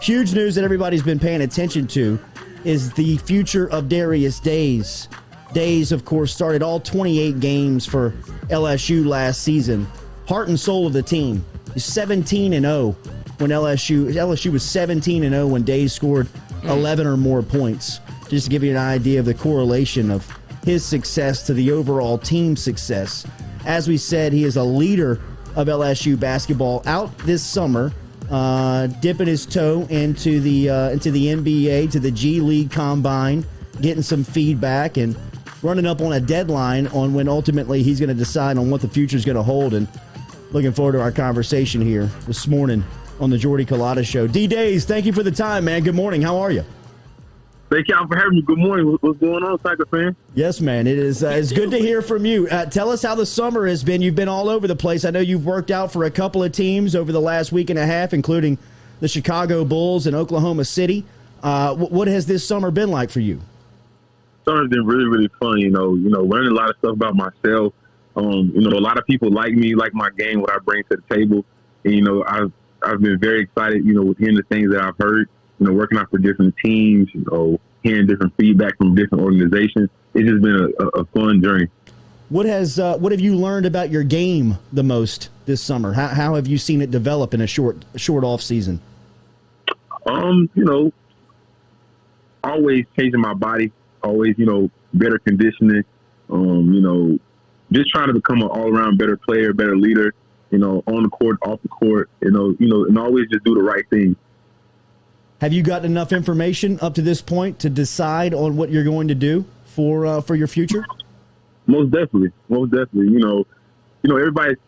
huge news that everybody's been paying attention to is the future of Darius Days. Days, of course, started all 28 games for LSU last season. Heart and soul of the team. He's 17-0 when LSU was 17-0 when Days scored 11 or more points. Just to give you an idea of the correlation of his success to the overall team success. As we said, he is a leader of LSU basketball out this summer, dipping his toe into the NBA, to the G League Combine, getting some feedback, and running up on a deadline on when ultimately he's going to decide on what the future is going to hold. And looking forward to our conversation here this morning on the Jordy Culotta Show. D-Days, thank you for the time, man. Good morning. How are you? Thank y'all for having me. Good morning. What's going on, Tiger fan? Yes, man. It is. It's good to hear from you. Tell us how the summer has been. You've been all over the place. I know you've worked out for a couple of teams over the last week and a half, including the Chicago Bulls and Oklahoma City. What has this summer been like for you? Summer's been really, really fun. Learning a lot of stuff about myself. A lot of people like me, like my game, what I bring to the table. And, I've been very excited, with hearing the things that I've heard. Working out for different teams, hearing different feedback from different organizations. It's just been a fun journey. What have you learned about your game the most this summer? How have you seen it develop in a short off season? Always changing my body, always, better conditioning, just trying to become an all-around better player, better leader, on the court, off the court, and always just do the right thing. Have you gotten enough information up to this point to decide on what you're going to do for your future? Most definitely. Everybody's,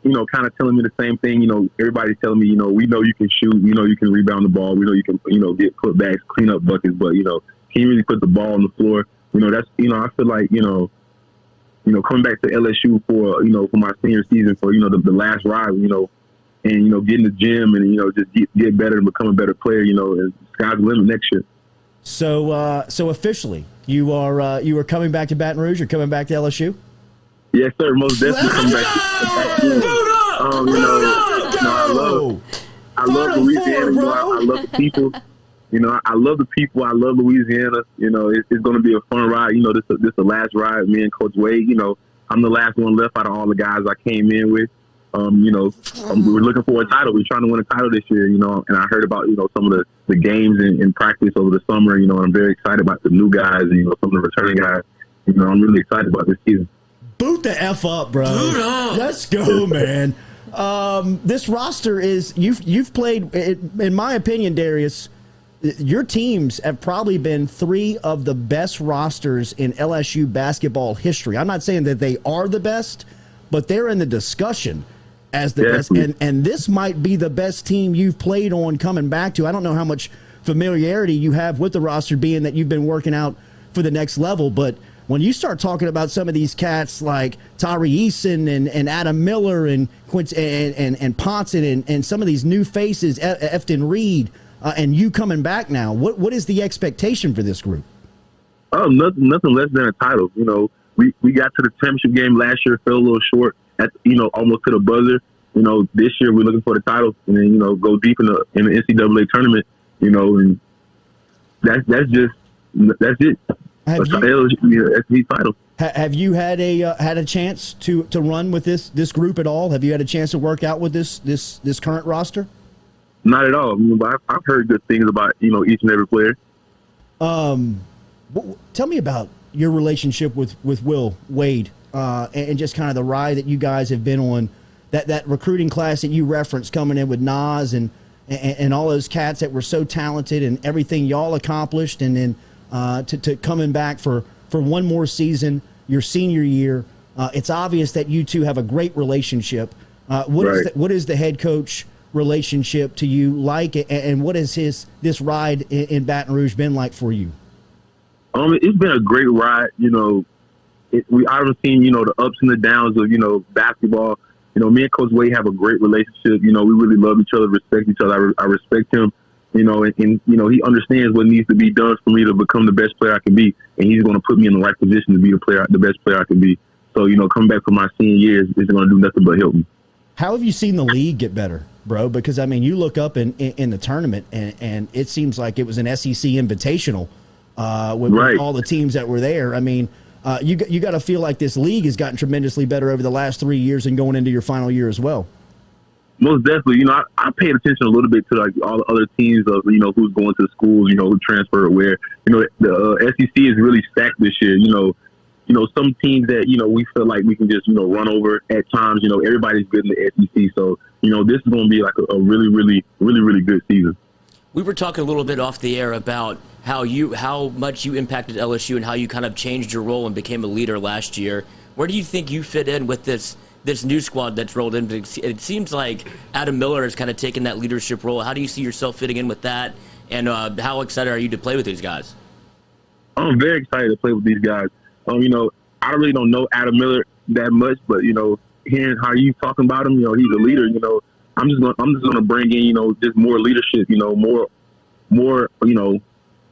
kind of telling me the same thing. Everybody's telling me, we know you can shoot, you can rebound the ball, we know you can, get putbacks, clean up buckets, but, can you really put the ball on the floor? That's, I feel like, coming back to LSU for my senior season, for, the last ride, and, get in the gym and, just get better and become a better player, and sky's the limit next year. So officially, you are coming back to Baton Rouge? You're coming back to LSU? Yes, sir. Most definitely coming back to I love Louisiana. I love the people. I love the people. I love Louisiana. It's going to be a fun ride. This is the last ride. Me and Coach Wade. I'm the last one left out of all the guys I came in with. We're looking for a title. We're trying to win a title this year, and I heard about, some of the games in practice over the summer, and I'm very excited about the new guys and, some of the returning guys. I'm really excited about this season. Boot the F up, bro. Let's go, man. This roster is, you've played, in my opinion, Darius, your teams have probably been three of the best rosters in LSU basketball history. I'm not saying that they are the best, but they're in the discussion as the best. And this might be the best team you've played on coming back to. I don't know how much familiarity you have with the roster, being that you've been working out for the next level. But when you start talking about some of these cats like Tari Eason and Adam Miller and Quince and Ponson and some of these new faces, Efton Reed, and you coming back now, what is the expectation for this group? Oh, nothing less than a title. We got to the championship game last year, fell a little short at almost to the buzzer. This year we're looking for the title, and then go deep in the NCAA tournament. And that's it. Have you had a chance to run with this group at all? Have you had a chance to work out with this current roster? Not at all. But I've heard good things about each and every player. Tell me about your relationship with Will Wade and just kind of the ride that you guys have been on. That recruiting class that you referenced, coming in with Nas and all those cats that were so talented, and everything y'all accomplished, and then to coming back for one more season, your senior year. It's obvious that you two have a great relationship. What is the head coach relationship to you like, and what has this ride in Baton Rouge been like for you? It's been a great ride. I've seen the ups and the downs of basketball. Me and Coach Wade have a great relationship. We really love each other, respect each other. I respect him. And he understands what needs to be done for me to become the best player I can be, and he's going to put me in the right position to be the best player I can be. So, coming back from my senior year is going to do nothing but help me. How have you seen the league get better, bro? Because, I mean, you look up in the tournament, and it seems like it was an SEC invitational with all the teams that were there. I mean, you got to feel like this league has gotten tremendously better over the last 3 years and going into your final year as well. Most definitely. You know, I paid attention a little bit to, like, all the other teams of, you know, who's going to the schools, you know, who transferred where. You know, the SEC is really stacked this year. You know, some teams that, you know, we feel like we can just, you know, run over at times. You know, everybody's good in the SEC. So, you know, this is going to be like a really, really, really, really good season. We were talking a little bit off the air about how much you impacted LSU and how you kind of changed your role and became a leader last year. Where do you think you fit in with this new squad that's rolled in? It seems like Adam Miller has kind of taken that leadership role. How do you see yourself fitting in with that? And how excited are you to play with these guys? I'm very excited to play with these guys. You know, I really don't know Adam Miller that much, but, you know, hearing how you talking about him, you know, he's a leader. You know, I'm just gonna bring in, you know, just more leadership. You know, more, you know,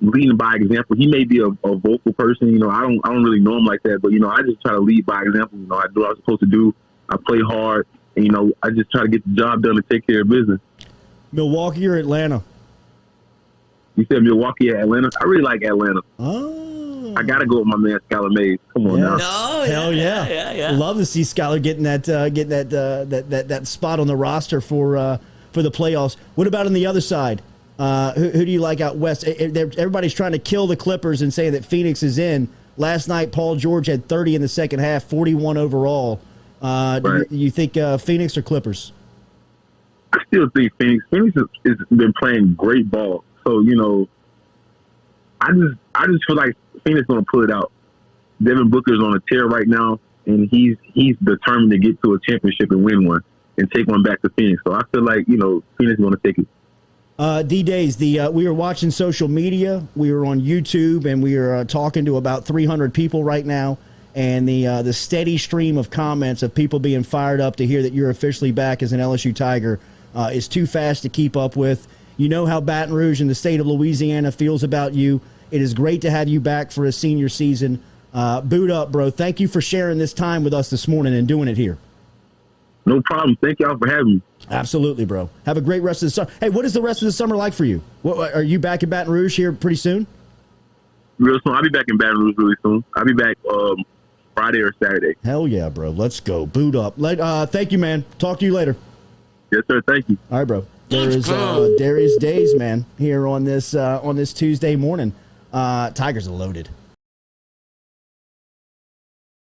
leading by example. He may be a vocal person. You know, I don't really know him like that, but, you know, I just try to lead by example. You know, I do what I'm supposed to do. I play hard, and, you know, I just try to get the job done and take care of business. Milwaukee or Atlanta? You said Milwaukee or Atlanta? I really like Atlanta. Oh. I got to go with my man, Skylar Mays. Come on now. No, hell yeah. Love to see Skylar getting that spot on the roster for the playoffs. What about on the other side? Who do you like out west? Everybody's trying to kill the Clippers and say that Phoenix is in. Last night, Paul George had 30 in the second half, 41 overall. Do you think Phoenix or Clippers? I still think Phoenix. Phoenix has been playing great ball. So, you know, I just feel like Phoenix going to pull it out. Devin Booker's on a tear right now, and he's determined to get to a championship and win one and take one back to Phoenix. So I feel like, you know, Phoenix is going to take it. D-Days, we were watching social media. We were on YouTube, and we are talking to about 300 people right now. And the steady stream of comments of people being fired up to hear that you're officially back as an LSU Tiger is too fast to keep up with. You know how Baton Rouge and the state of Louisiana feels about you. It is great to have you back for a senior season. Boot up, bro. Thank you for sharing this time with us this morning and doing it here. No problem. Thank y'all for having me. Absolutely, bro. Have a great rest of the summer. Hey, what is the rest of the summer like for you? Are you back in Baton Rouge here pretty soon? Real soon. I'll be back in Baton Rouge really soon. I'll be back Friday or Saturday. Hell yeah, bro. Let's go. Boot up. Thank you, man. Talk to you later. Yes, sir. Thank you. All right, bro. There is Darius Days, man, here on this Tuesday morning. Tigers are loaded.